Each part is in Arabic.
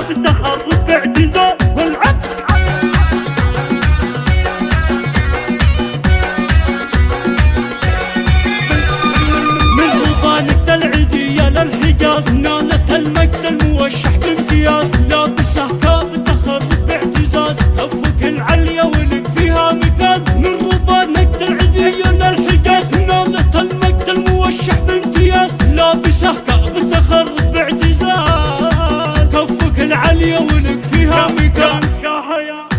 بتخرب باعتزاز والعب من ربانة العيدية للحجاز نالت المجد الموشح بامتياز لابسه كاب تخرب باعتزاز كفك العليا ولك فيها مكان من ربانة العيدية للحجاز نالت المجد الموشح بامتياز لابسه كاب تخرب باعتزاز كفك العليا ولك فيها مكان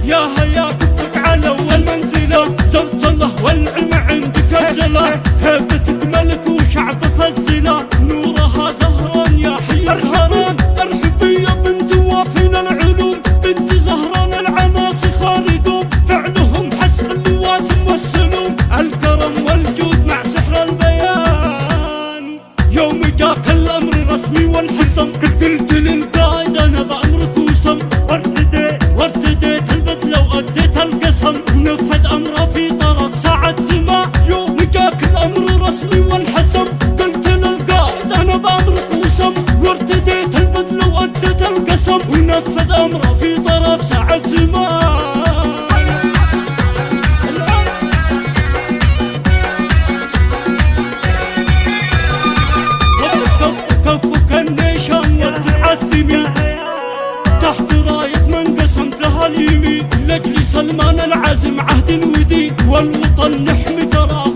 يا هيا كفك على اول منزله زلزله والعلم عندك اجزله هيبتك ملك وشعب فزله نورها زهران يا حي زهران ارحبي يا بنت وافين العلوم بنت زهران العناصي خالدون فعلهم حسب اللوازم والسلوم الكرم والجود مع سحر البيان يوم جاك الامر رسمي وانحسم قلت للقائد انا بامرك وسم وارتديت البدله واديت القسم ونفذ امره في طرف ساعه زمان يوم جاك الامر رسمي وانحسم قلت للقائد انا بامرك وسم وارتديت البدله واديت القسم ونفذ امره في طرف ساعه زمان كفك النيشان والتعثمي تحت راية من قسمت لها اليمين لاجل سلمان العزم عهد ودي والوطن نحمي تراه